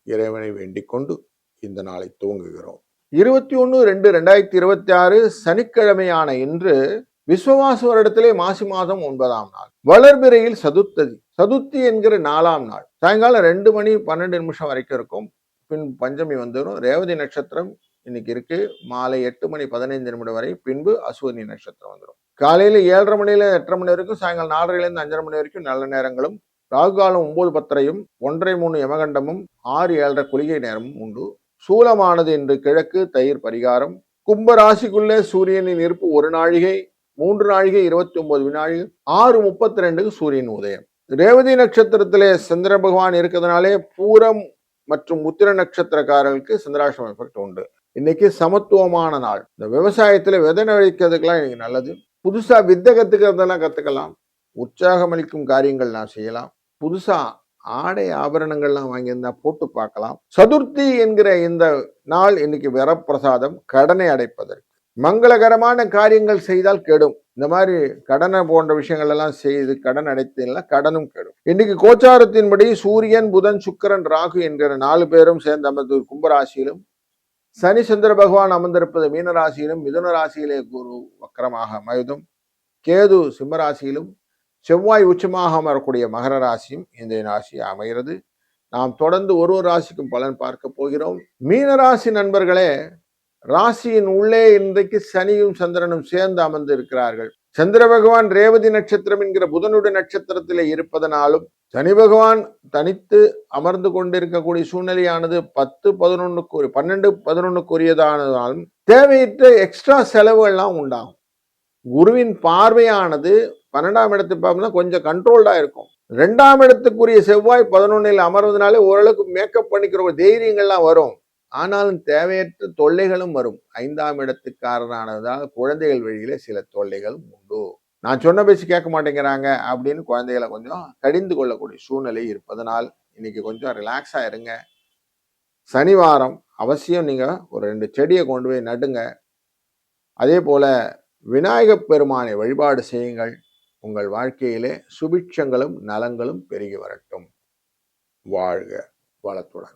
இறைவனை வேண்டிக் கொண்டு இந்த நாளை துவங்குகிறோம். 21/2/2026 சனிக்கிழமையான இன்று விஸ்வவாச வருடத்திலே மாசி மாதம் 9ஆம் நாள், வளர்பிறையில் சதுர்த்தி என்கிற 4ஆம் நாள். சாயங்காலம் 2 மணி 12 நிமிஷம் வரைக்கும் இருக்கும். பின் பஞ்சமி வந்துடும். ரேவதி நட்சத்திரம் இன்னைக்கு இருக்கு. மாலை 8 மணி 15 நிமிடம் வரை. பின்பு அசுவனி நட்சத்திரம் வந்துடும். காலையில 7:30 மணில 8:30 மணி வரைக்கும், சாயங்காலம் 4:30 5:30 மணி வரைக்கும் நல்ல நேரங்களும், ராகு காலம் 9:10 1:03 யமகண்டமும் 6:07 குளிகை நேரமும் உண்டு. சூலமானது இன்று கிழக்கு, தயிர் பரிகாரம். கும்ப ராசிக்குள்ளே சூரியனின் இருப்பு 1 நாழிகை, 3 நாழிகை 29 வினாழிகள், 6:32 சூரியன் உதயம். ரேவதி நட்சத்திரத்திலே சந்திர பகவான் இருக்கிறதுனாலே பூரம் மற்றும் உத்திர நட்சத்திரக்காரர்களுக்கு சந்திராஷ்டம எஃபெக்ட் உண்டு. இன்னைக்கு சமத்துவமான நாள். இந்த விவசாயத்துல விதை நழிக்கிறதுக்கெல்லாம் இன்னைக்கு நல்லது. புதுசா வித்தை கத்துக்கிறதெல்லாம் கத்துக்கலாம். உற்சாகம் அளிக்கும் காரியங்கள் நான் செய்யலாம். புதுசா ஆடை ஆபரணங்கள்லாம் வாங்கியிருந்தா போட்டு பார்க்கலாம். சதுர்த்தி என்கிற இந்த நாள் இன்னைக்கு வரப்பிரசாதம், கடனை அடைப்பதற்கு. மங்களகரமான காரியங்கள் செய்தால் கெடும். இந்த மாதிரி கடனை போன்ற விஷயங்கள் எல்லாம் செய்து கடன் அடைத்தீங்கன்னா கடனும் கெடும். இன்னைக்கு கோச்சாரத்தின்படி சூரியன், புதன், சுக்கிரன், ராகு என்கிற 4 பேரும் சேர்ந்து அமர்ந்து கும்பராசியிலும், சனி சந்திர பகவான் அமர்ந்திருப்பது மீனராசியிலும், மிதுன ராசியிலே குரு வக்கரமாக அமைவதும், கேது சிம்மராசியிலும், செவ்வாய் உச்சமாக அமரக்கூடிய மகர ராசியும் இந்த ராசி அமைகிறது. நாம் தொடர்ந்து ஒரு ராசிக்கும் பலன் பார்க்க போகிறோம். மீனராசி நண்பர்களே, ராசியின் உள்ளே இன்றைக்கு சனியும் சந்திரனும் சேர்ந்து அமர்ந்து இருக்கிறார்கள். சந்திர பகவான் ரேவதி நட்சத்திரம் என்கிற புதனுடைய நட்சத்திரத்திலே இருப்பதனாலும், சனி பகவான் தனித்து அமர்ந்து கொண்டிருக்கக்கூடிய சூழ்நிலையானது 12-11 தேவையற்ற எக்ஸ்ட்ரா செலவுகள்லாம் உண்டாகும். குருவின் பார்வையானது 12ஆம் இடத்துக்கு பார்க்கணும்னா கொஞ்சம் கண்ட்ரோல்டா இருக்கும். 2ஆம் இடத்துக்குரிய செவ்வாய் 11ல் அமர்வதனாலே ஓரளவுக்கு மேக்கப் பண்ணிக்கிற ஒரு தைரியங்கள்லாம் வரும். ஆனாலும் தேவையற்ற தொல்லைகளும் வரும். 5ஆம் இடத்துக்காரனானதால் குழந்தைகள் வழியில சில தொல்லைகளும் உண்டு. நான் சொன்ன பேச்சு கேட்க மாட்டேங்கிறாங்க அப்படின்னு குழந்தைகளை கொஞ்சம் கடிந்து கொள்ளக்கூடிய சூழ்நிலை இருப்பதனால் இன்னைக்கு கொஞ்சம் ரிலாக்ஸா இருங்க. சனிவாரம் அவசியம் நீங்க ஒரு 2 செடியை கொண்டு போய் நடுங்க. அதே போல விநாயகப் பெருமானை வழிபாடு செய்யுங்கள். உங்கள் வாழ்க்கையிலே சுபிட்சங்களும் நலங்களும் பெருகி வரட்டும். வாழ்க வளத்துடன்.